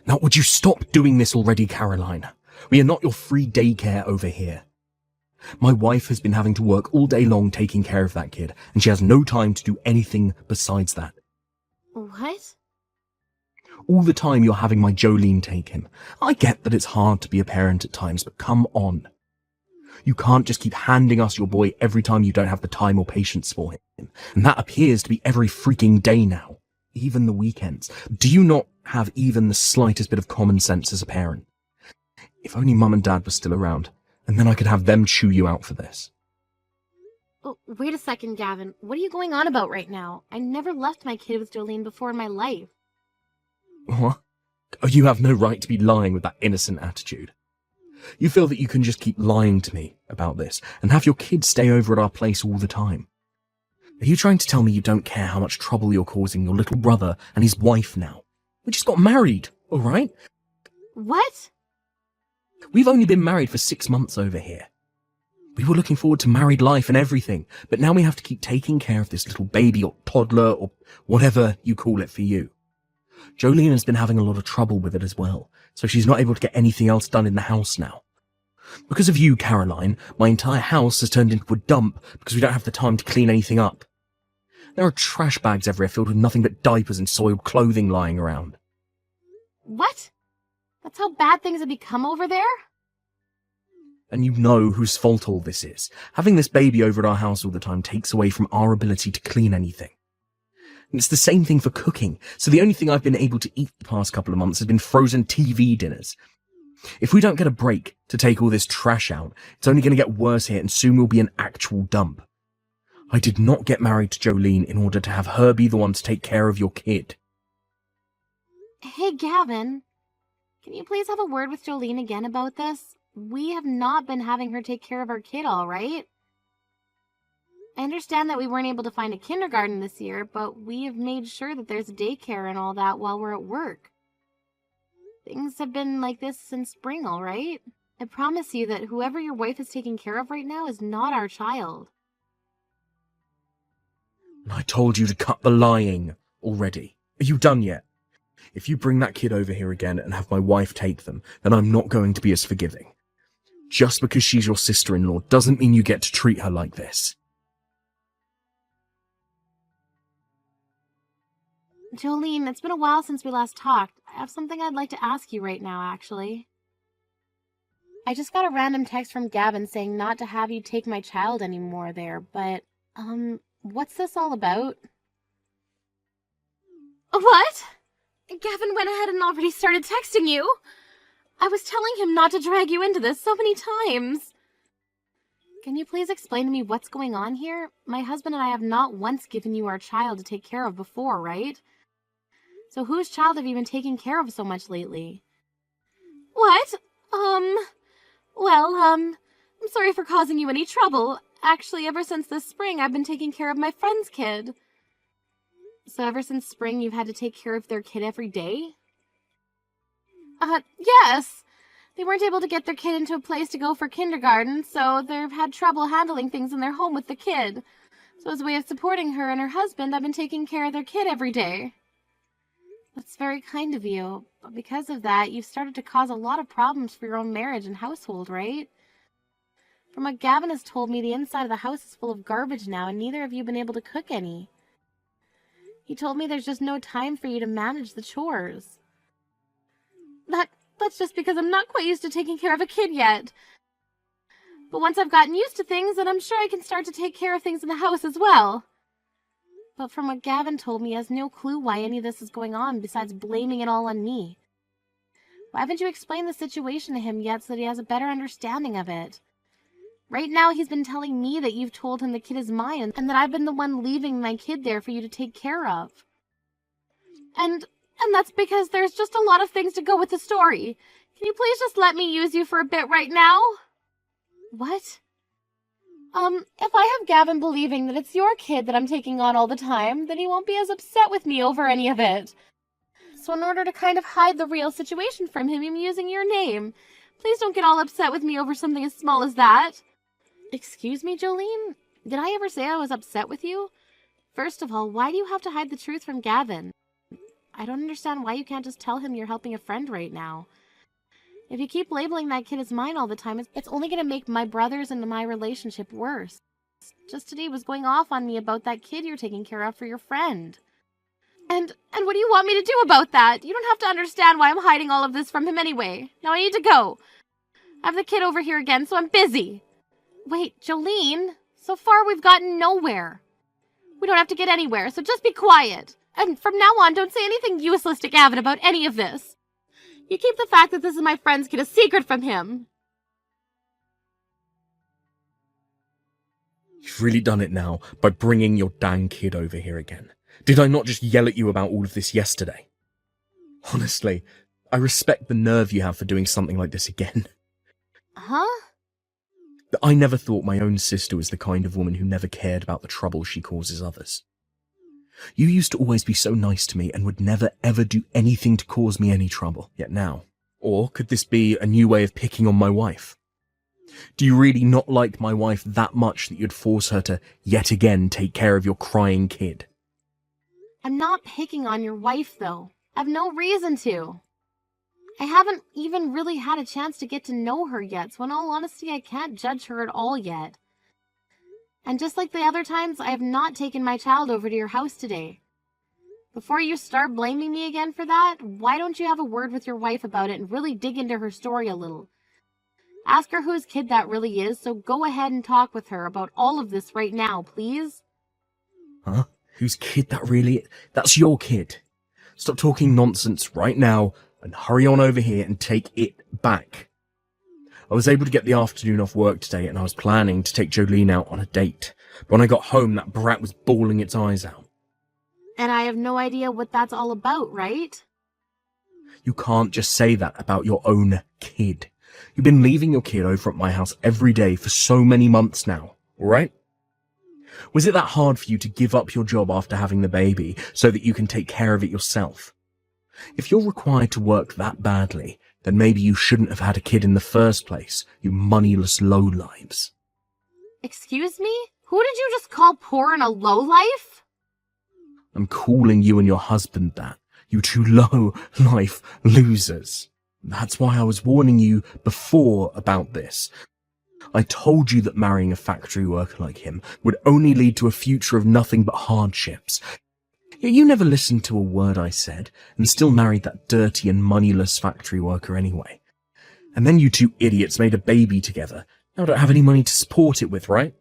Now, would you stop doing this already, Caroline? We are not your free daycare over here. My wife has been having to work all day long taking care of that kid, and she has no time to do anything besides that. What? All the time you're having my Jolene take him. I get that it's hard to be a parent at times, but come on. You can't just keep handing us your boy every time you don't have the time or patience for him. And that appears to be every freaking day now. Even the weekends. Do you not have even the slightest bit of common sense as a parent? If only Mum and Dad were still around, and then I could have them chew you out for this. Oh, wait a second, Gavin. What are you going on about right now? I never left my kid with Jolene before in my life. What? Oh, you have no right to be lying with that innocent attitude. You feel that you can just keep lying to me about this and have your kids stay over at our place all the time. Are you trying to tell me you don't care how much trouble you're causing your little brother and his wife now? We just got married, all right? What? We've only been married for 6 months over here. We were looking forward to married life and everything, but now we have to keep taking care of this little baby or toddler or whatever you call it for you. Jolene has been having a lot of trouble with it as well, so she's not able to get anything else done in the house now. Because of you, Caroline, my entire house has turned into a dump because we don't have the time to clean anything up. There are trash bags everywhere filled with nothing but diapers and soiled clothing lying around. What? That's how bad things have become over there? And you know whose fault all this is. Having this baby over at our house all the time takes away from our ability to clean anything. And it's the same thing for cooking, so the only thing I've been able to eat the past couple of months has been frozen TV dinners. If we don't get a break to take all this trash out, it's only going to get worse here and soon we'll be an actual dump. I did not get married to Jolene in order to have her be the one to take care of your kid. Hey, Gavin. Can you please have a word with Jolene again about this? We have not been having her take care of our kid, all right? I understand that we weren't able to find a kindergarten this year, but we have made sure that there's daycare and all that while we're at work. Things have been like this since spring, all right? I promise you that whoever your wife is taking care of right now is not our child. I told you to cut the lying already. Are you done yet? If you bring that kid over here again and have my wife take them, then I'm not going to be as forgiving. Just because she's your sister-in-law doesn't mean you get to treat her like this. Jolene, it's been a while since we last talked. I have something I'd like to ask you right now, actually. I just got a random text from Gavin saying not to have you take my child anymore there, but, what's this all about? What? Gavin went ahead and already started texting you? I was telling him not to drag you into this so many times. Can you please explain to me what's going on here? My husband and I have not once given you our child to take care of before, right? So whose child have you been taking care of so much lately? What? I'm sorry for causing you any trouble. Actually, ever since this spring, I've been taking care of my friend's kid. So ever since spring, you've had to take care of their kid every day? Yes. They weren't able to get their kid into a place to go for kindergarten, so they've had trouble handling things in their home with the kid. So as a way of supporting her and her husband, I've been taking care of their kid every day. That's very kind of you, but because of that, you've started to cause a lot of problems for your own marriage and household, right? From what Gavin has told me, the inside of the house is full of garbage now, and neither of you have been able to cook any. He told me there's just no time for you to manage the chores. That's just because I'm not quite used to taking care of a kid yet. But once I've gotten used to things, then I'm sure I can start to take care of things in the house as well. But from what Gavin told me, he has no clue why any of this is going on besides blaming it all on me. Why haven't you explained the situation to him yet so that he has a better understanding of it? Right now, he's been telling me that you've told him the kid is mine and that I've been the one leaving my kid there for you to take care of. And that's because there's just a lot of things to go with the story. Can you please just let me use you for a bit right now? What? If I have Gavin believing that it's your kid that I'm taking on all the time, then he won't be as upset with me over any of it. So in order to kind of hide the real situation from him, I'm using your name. Please don't get all upset with me over something as small as that. Excuse me, Jolene? Did I ever say I was upset with you? First of all, why do you have to hide the truth from Gavin? I don't understand why you can't just tell him you're helping a friend right now. If you keep labeling that kid as mine all the time, it's only going to make my brothers and my relationship worse. Just today was going off on me about that kid you're taking care of for your friend. And what do you want me to do about that? You don't have to understand why I'm hiding all of this from him anyway. Now I need to go. I have the kid over here again, so I'm busy. Wait, Jolene, so far we've gotten nowhere. We don't have to get anywhere, so just be quiet. And from now on, don't say anything useless to Gavin about any of this. You keep the fact that this is my friend's kid a secret from him. You've really done it now by bringing your dang kid over here again. Did I not just yell at you about all of this yesterday? Honestly, I respect the nerve you have for doing something like this again. Huh? I never thought my own sister was the kind of woman who never cared about the trouble she causes others. You used to always be so nice to me and would never ever do anything to cause me any trouble, yet now. Or could this be a new way of picking on my wife? Do you really not like my wife that much that you'd force her to yet again take care of your crying kid? I'm not picking on your wife, though. I've no reason to. I haven't even really had a chance to get to know her yet, so in all honesty, I can't judge her at all yet. And just like the other times, I have not taken my child over to your house today. Before you start blaming me again for that, why don't you have a word with your wife about it and really dig into her story a little? Ask her whose kid that really is, so go ahead and talk with her about all of this right now, please. Huh? Whose kid that really is? That's your kid. Stop talking nonsense right now and hurry on over here and take it back. I was able to get the afternoon off work today and I was planning to take Jolene out on a date. But when I got home, that brat was bawling its eyes out. And I have no idea what that's all about, right? You can't just say that about your own kid. You've been leaving your kid over at my house every day for so many months now, alright? Was it that hard for you to give up your job after having the baby so that you can take care of it yourself? If you're required to work that badly, then maybe you shouldn't have had a kid in the first place, you moneyless lowlives. Excuse me? Who did you just call poor and a lowlife? I'm calling you and your husband that, you two low-life losers. That's why I was warning you before about this. I told you that marrying a factory worker like him would only lead to a future of nothing but hardships. Yet you never listened to a word I said, and still married that dirty and moneyless factory worker anyway. And then you two idiots made a baby together. Now I don't have any money to support it with, right?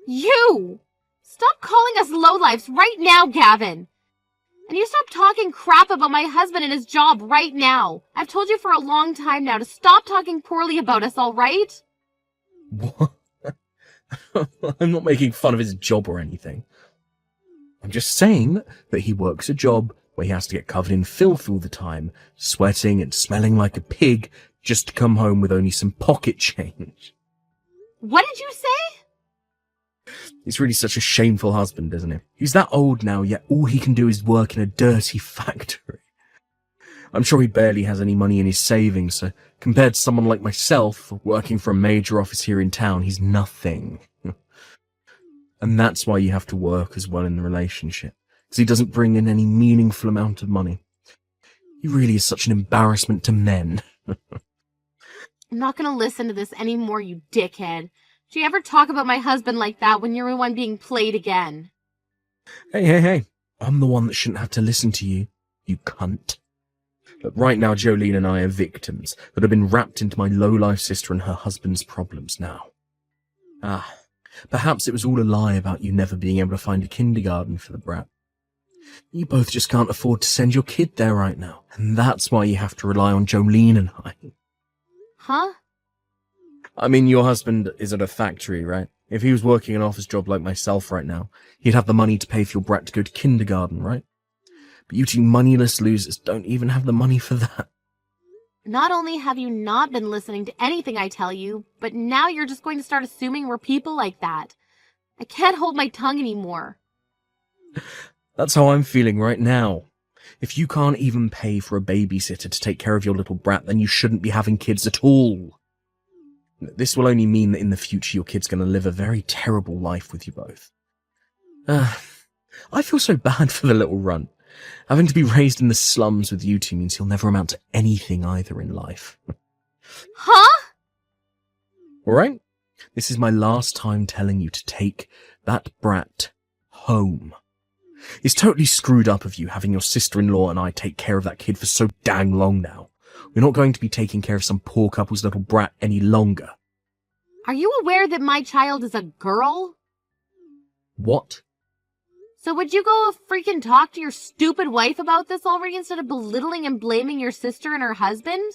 You! Stop calling us lowlifes right now, Gavin! And you stop talking crap about my husband and his job right now. I've told you for a long time now to stop talking poorly about us, all right? What? I'm not making fun of his job or anything. I'm just saying that he works a job where he has to get covered in filth all the time, sweating and smelling like a pig, just to come home with only some pocket change. What did you say? He's really such a shameful husband, isn't he? He's that old now, yet all he can do is work in a dirty factory. I'm sure he barely has any money in his savings, so compared to someone like myself, working for a major office here in town, he's nothing. And that's why you have to work as well in the relationship, because he doesn't bring in any meaningful amount of money. He really is such an embarrassment to men. I'm not gonna listen to this anymore, you dickhead. Do you ever talk about my husband like that when you're the one being played again? Hey. I'm the one that shouldn't have to listen to you, you cunt. But right now, Jolene and I are victims that have been wrapped into my low-life sister and her husband's problems now. Perhaps it was all a lie about you never being able to find a kindergarten for the brat. You both just can't afford to send your kid there right now, and that's why you have to rely on Jolene and I. Huh? I mean, your husband is at a factory, right? If he was working an office job like myself right now, he'd have the money to pay for your brat to go to kindergarten, right? But you two moneyless losers don't even have the money for that. Not only have you not been listening to anything I tell you, but now you're just going to start assuming we're people like that. I can't hold my tongue anymore. That's how I'm feeling right now. If you can't even pay for a babysitter to take care of your little brat, then you shouldn't be having kids at all. This will only mean that in the future your kid's going to live a very terrible life with you both. I feel so bad for the little runt. Having to be raised in the slums with you two means you'll never amount to anything either in life. Huh? Alright? This is my last time telling you to take that brat home. It's totally screwed up of you having your sister-in-law and I take care of that kid for so dang long now. We're not going to be taking care of some poor couple's little brat any longer. Are you aware that my child is a girl? What? So would you go freaking talk to your stupid wife about this already instead of belittling and blaming your sister and her husband?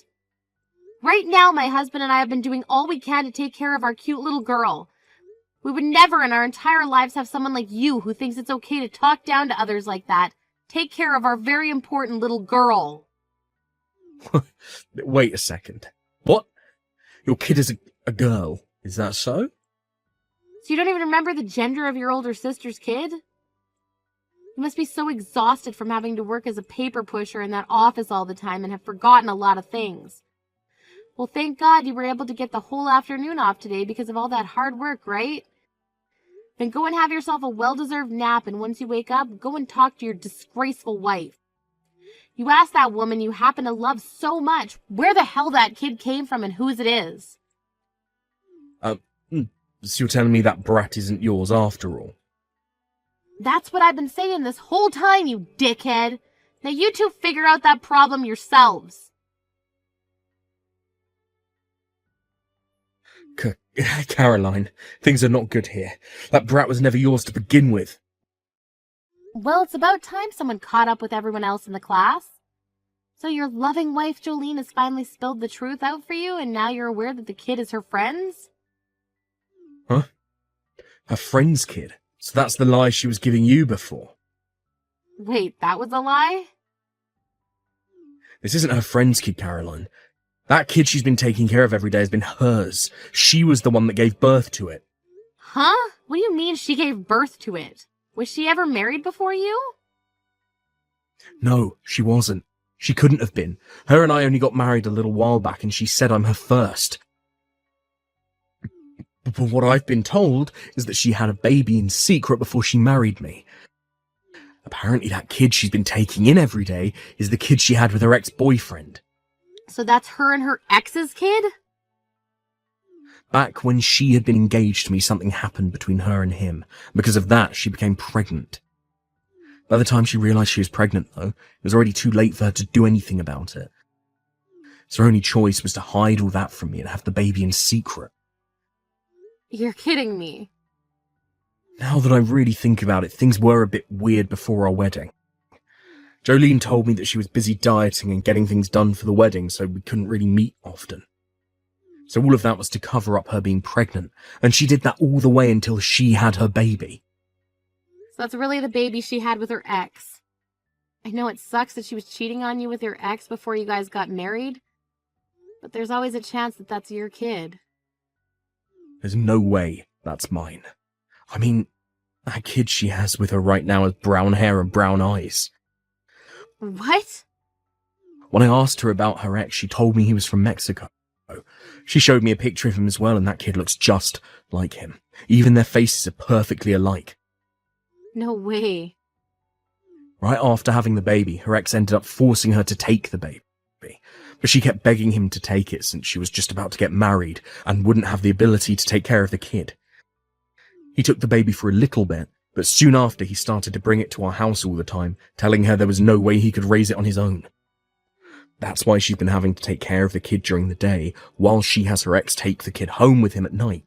Right now, my husband and I have been doing all we can to take care of our cute little girl. We would never in our entire lives have someone like you who thinks it's okay to talk down to others like that. Take care of our very important little girl. Wait a second. What? Your kid is a girl, is that so? So you don't even remember the gender of your older sister's kid? You must be so exhausted from having to work as a paper pusher in that office all the time and have forgotten a lot of things. Well, thank God you were able to get the whole afternoon off today because of all that hard work, right? Then go and have yourself a well-deserved nap, and once you wake up, go and talk to your disgraceful wife. You ask that woman you happen to love so much where the hell that kid came from and whose it is. So you're telling me that brat isn't yours after all? That's what I've been saying this whole time, you dickhead. Now you two figure out that problem yourselves. Caroline, things are not good here. That brat was never yours to begin with. Well, it's about time someone caught up with everyone else in the class. So your loving wife Jolene has finally spilled the truth out for you, and now you're aware that the kid is her friend's? Huh? Her friend's kid? So that's the lie she was giving you before? Wait, that was a lie? This isn't her friend's kid, Caroline. That kid she's been taking care of every day has been hers. She was the one that gave birth to it. Huh? What do you mean she gave birth to it? Was she ever married before you? No, she wasn't. She couldn't have been. Her and I only got married a little while back, and she said I'm her first. But what I've been told is that she had a baby in secret before she married me. Apparently that kid she's been taking in every day is the kid she had with her ex-boyfriend. So that's her and her ex's kid? Back when she had been engaged to me, something happened between her and him. Because of that, she became pregnant. By the time she realized she was pregnant, though, it was already too late for her to do anything about it. So her only choice was to hide all that from me and have the baby in secret. You're kidding me. Now that I really think about it, things were a bit weird before our wedding. Jolene told me that she was busy dieting and getting things done for the wedding, so we couldn't really meet often. So all of that was to cover up her being pregnant, and she did that all the way until she had her baby. So that's really the baby she had with her ex. I know it sucks that she was cheating on you with your ex before you guys got married, but there's always a chance that that's your kid. There's no way that's mine. I mean, that kid she has with her right now has brown hair and brown eyes. What? When I asked her about her ex, she told me he was from Mexico. She showed me a picture of him as well, and that kid looks just like him. Even their faces are perfectly alike. No way. Right after having the baby, her ex ended up forcing her to take the baby. But she kept begging him to take it since she was just about to get married and wouldn't have the ability to take care of the kid. He took the baby for a little bit, but soon after he started to bring it to our house all the time, telling her there was no way he could raise it on his own. That's why she's been having to take care of the kid during the day, while she has her ex take the kid home with him at night.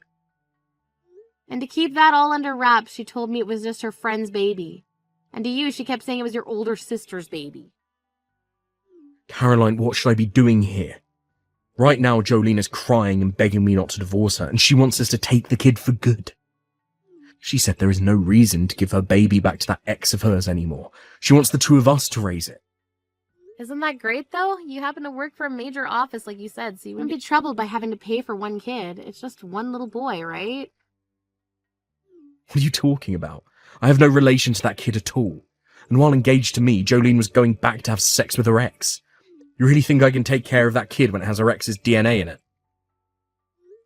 And to keep that all under wraps, she told me it was just her friend's baby. And to you, she kept saying it was your older sister's baby. Caroline, what should I be doing here? Right now, Jolene is crying and begging me not to divorce her, and she wants us to take the kid for good. She said there is no reason to give her baby back to that ex of hers anymore. She wants the two of us to raise it. Isn't that great, though? You happen to work for a major office, like you said, so you wouldn't be troubled by having to pay for one kid. It's just one little boy, right? What are you talking about? I have no relation to that kid at all. And while engaged to me, Jolene was going back to have sex with her ex. You really think I can take care of that kid when it has her ex's DNA in it?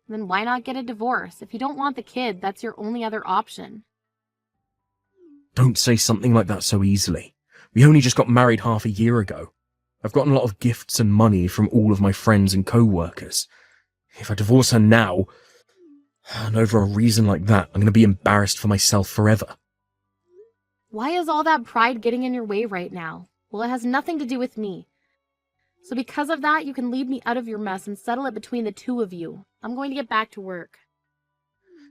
Then why not get a divorce? If you don't want the kid, that's your only other option. Don't say something like that so easily. We only just got married half a year ago. I've gotten a lot of gifts and money from all of my friends and co-workers. If I divorce her now, and over a reason like that, I'm going to be embarrassed for myself forever. Why is all that pride getting in your way right now? Well, it has nothing to do with me. So because of that, you can leave me out of your mess and settle it between the two of you. I'm going to get back to work.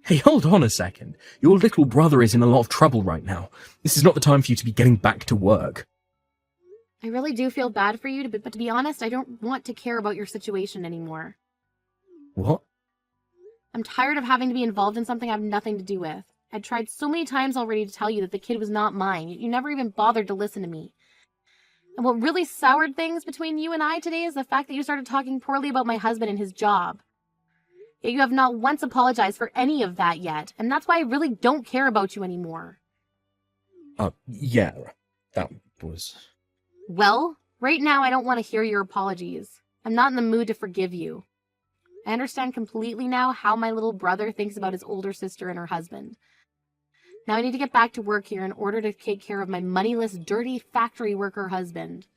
Hey, hold on a second. Your little brother is in a lot of trouble right now. This is not the time for you to be getting back to work. I really do feel bad for you, but to be honest, I don't want to care about your situation anymore. What? I'm tired of having to be involved in something I have nothing to do with. I tried so many times already to tell you that the kid was not mine. You never even bothered to listen to me. And what really soured things between you and I today is the fact that you started talking poorly about my husband and his job. Yet you have not once apologized for any of that yet, and that's why I really don't care about you anymore. Yeah, that was... Well, right now I don't want to hear your apologies. I'm not in the mood to forgive you. I understand completely now how my little brother thinks about his older sister and her husband. Now I need to get back to work here in order to take care of my moneyless, dirty factory worker husband.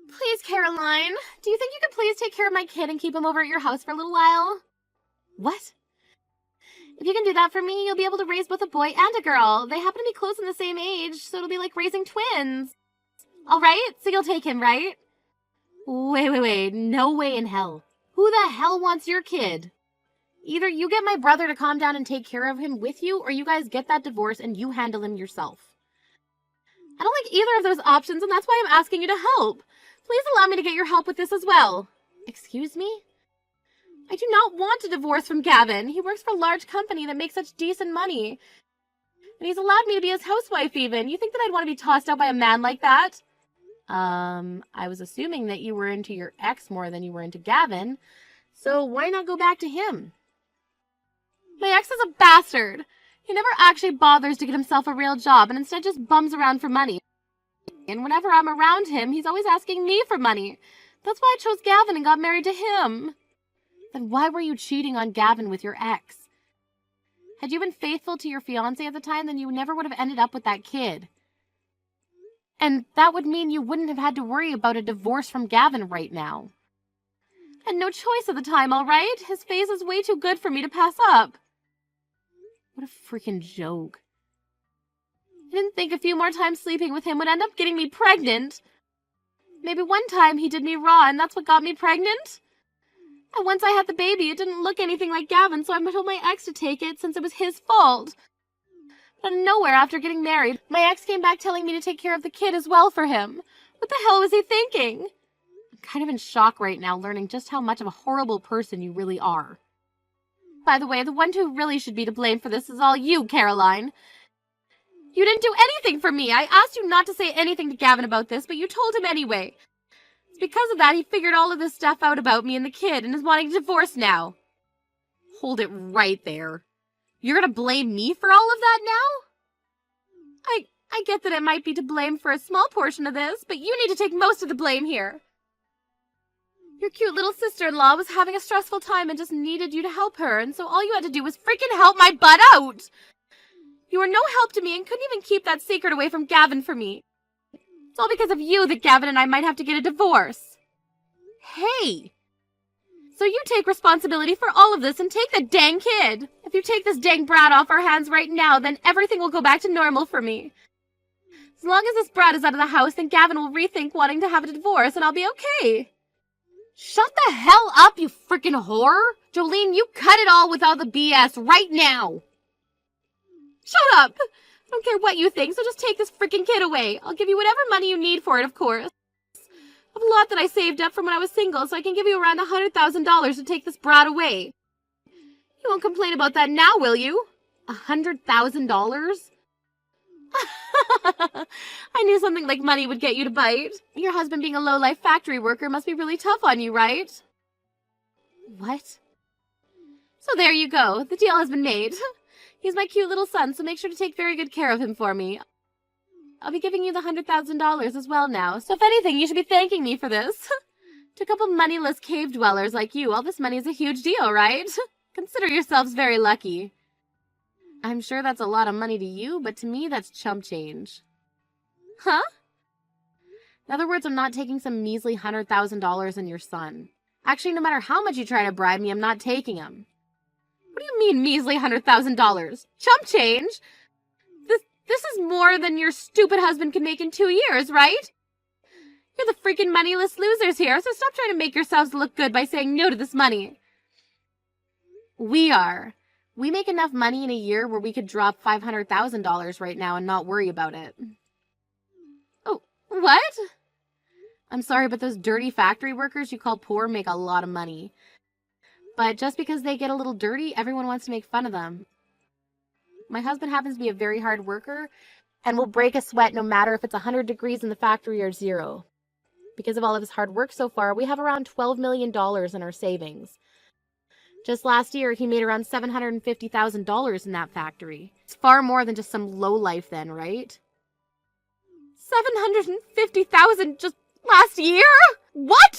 Please, Caroline, do you think you could please take care of my kid and keep him over at your house for a little while? What? If you can do that for me, you'll be able to raise both a boy and a girl. They happen to be close in the same age, so it'll be like raising twins. All right, so you'll take him, right? Wait, no way in hell. Who the hell wants your kid? Either you get my brother to calm down and take care of him with you, or you guys get that divorce and you handle him yourself. I don't like either of those options, and that's why I'm asking you to help. Please allow me to get your help with this as well. Excuse me? I do not want a divorce from Gavin. He works for a large company that makes such decent money. And he's allowed me to be his housewife even. You think that I'd want to be tossed out by a man like that? I was assuming that you were into your ex more than you were into Gavin. So why not go back to him? My ex is a bastard. He never actually bothers to get himself a real job and instead just bums around for money. And whenever I'm around him, he's always asking me for money. That's why I chose Gavin and got married to him. Then why were you cheating on Gavin with your ex? Had you been faithful to your fiancé at the time, then you never would have ended up with that kid. And that would mean you wouldn't have had to worry about a divorce from Gavin right now. And no choice at the time, all right? His face is way too good for me to pass up. What a freaking joke. I didn't think a few more times sleeping with him would end up getting me pregnant. Maybe one time he did me raw and that's what got me pregnant? And once I had the baby, it didn't look anything like Gavin, so I told my ex to take it since it was his fault. But out of nowhere, after getting married, my ex came back telling me to take care of the kid as well for him. What the hell was he thinking? I'm kind of in shock right now, learning just how much of a horrible person you really are. By the way, the one who really should be to blame for this is all you, Caroline. You didn't do anything for me. I asked you not to say anything to Gavin about this, but you told him anyway. It's because of that he figured all of this stuff out about me and the kid and is wanting a divorce now. Hold it right there. You're gonna blame me for all of that now? I get that it might be to blame for a small portion of this, but you need to take most of the blame here. Your cute little sister-in-law was having a stressful time and just needed you to help her, and so all you had to do was freaking help my butt out! You were no help to me and couldn't even keep that secret away from Gavin for me. It's all because of you that Gavin and I might have to get a divorce. Hey! So you take responsibility for all of this and take the dang kid. If you take this dang brat off our hands right now, then everything will go back to normal for me. As long as this brat is out of the house, then Gavin will rethink wanting to have a divorce and I'll be okay. Shut the hell up, you freaking whore! Jolene, you cut it all with all the BS right now! Shut up! I don't care what you think, so just take this freaking kid away. I'll give you whatever money you need for it, of course. I have a lot that I saved up from when I was single, so I can give you around $100,000 to take this brat away. You won't complain about that now, will you? $100,000? I knew something like money would get you to bite. Your husband being a low-life factory worker must be really tough on you, right? What? So there you go. The deal has been made. He's my cute little son, so make sure to take very good care of him for me. I'll be giving you the $100,000 as well now, so if anything, you should be thanking me for this. To a couple moneyless cave dwellers like you, all this money is a huge deal, right? Consider yourselves very lucky. I'm sure that's a lot of money to you, but to me that's chump change. Huh? In other words, I'm not taking some measly $100,000 in your son. Actually, no matter how much you try to bribe me, I'm not taking him. What do you mean, measly $100,000? Chump change? This is more than your stupid husband can make in 2 years, right? You're the freaking moneyless losers here, so stop trying to make yourselves look good by saying no to this money. We are. We make enough money in a year where we could drop $500,000 right now and not worry about it. Oh, what? I'm sorry, but those dirty factory workers you call poor make a lot of money. But just because they get a little dirty, everyone wants to make fun of them. My husband happens to be a very hard worker and will break a sweat no matter if it's 100 degrees in the factory or 0. Because of all of his hard work so far, we have around $12 million in our savings. Just last year, he made around $750,000 in that factory. It's far more than just some lowlife then, right? $750,000 just last year? What?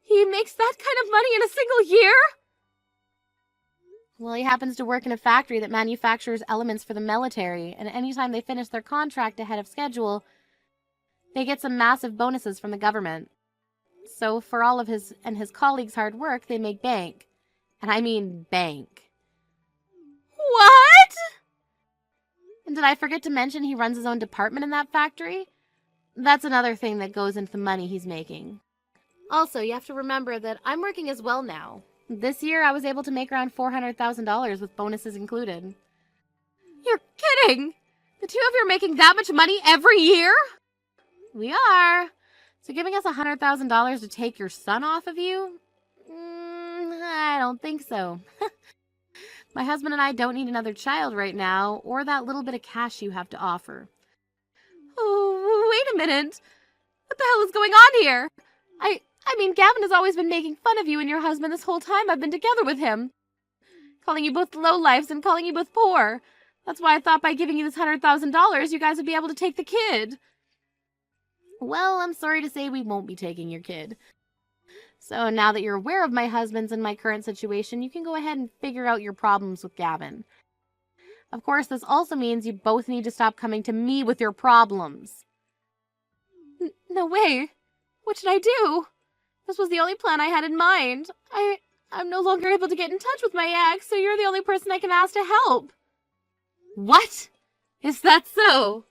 He makes that kind of money in a single year? Well, he happens to work in a factory that manufactures elements for the military, and anytime they finish their contract ahead of schedule, they get some massive bonuses from the government. So for all of his and his colleagues' hard work, they make bank. And I mean bank. What? And did I forget to mention he runs his own department in that factory? That's another thing that goes into the money he's making. Also, you have to remember that I'm working as well now. This year, I was able to make around $400,000 with bonuses included. You're kidding! The two of you are making that much money every year? We are. So giving us $100,000 to take your son off of you? I don't think so. My husband and I don't need another child right now, or that little bit of cash you have to offer. Oh, wait a minute. What the hell is going on here? I mean, Gavin has always been making fun of you and your husband this whole time I've been together with him. Calling you both lowlifes and calling you both poor. That's why I thought by giving you this $100,000, you guys would be able to take the kid. Well, I'm sorry to say we won't be taking your kid. So now that you're aware of my husband's and my current situation, you can go ahead and figure out your problems with Gavin. Of course, this also means you both need to stop coming to me with your problems. No way. What should I do? This was the only plan I had in mind. I'm no longer able to get in touch with my ex, so you're the only person I can ask to help. What? Is that so?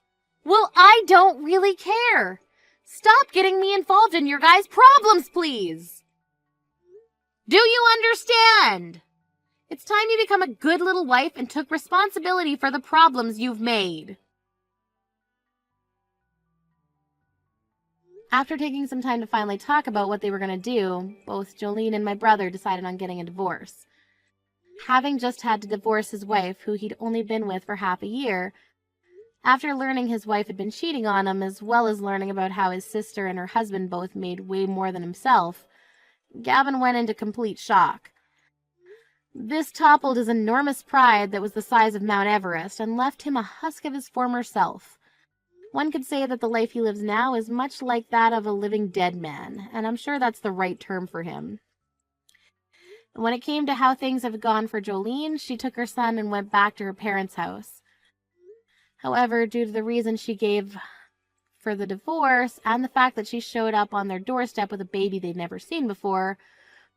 Well, I don't really care. Stop getting me involved in your guys' problems, please. Do you understand? It's time you become a good little wife and took responsibility for the problems you've made. After taking some time to finally talk about what they were going to do, both Jolene and my brother decided on getting a divorce. Having just had to divorce his wife, who he'd only been with for half a year, after learning his wife had been cheating on him, as well as learning about how his sister and her husband both made way more than himself, Gavin went into complete shock. This toppled his enormous pride that was the size of Mount Everest and left him a husk of his former self. One could say that the life he lives now is much like that of a living dead man, and I'm sure that's the right term for him. When it came to how things have gone for Jolene, she took her son and went back to her parents' house. However, due to the reason she gave for the divorce and the fact that she showed up on their doorstep with a baby they'd never seen before,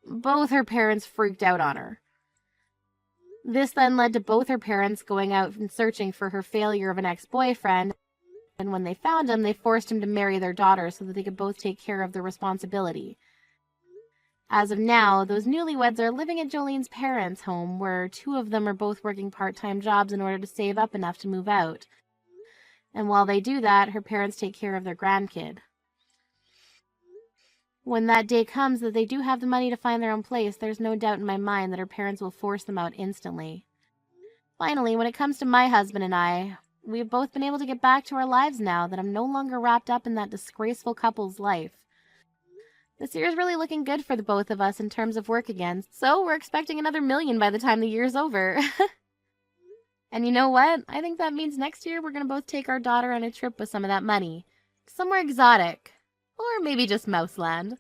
both her parents freaked out on her. This then led to both her parents going out and searching for her failure of an ex-boyfriend, and when they found him, they forced him to marry their daughter so that they could both take care of their responsibility. As of now, those newlyweds are living at Jolene's parents' home, where two of them are both working part-time jobs in order to save up enough to move out. And while they do that, her parents take care of their grandkid. When that day comes that they do have the money to find their own place, there's no doubt in my mind that her parents will force them out instantly. Finally, when it comes to my husband and I, we've both been able to get back to our lives now that I'm no longer wrapped up in that disgraceful couple's life. This year's really looking good for the both of us in terms of work again, so we're expecting another $1 million by the time the year's over. And you know what? I think that means next year we're going to both take our daughter on a trip with some of that money. Somewhere exotic. Or maybe just Mouseland.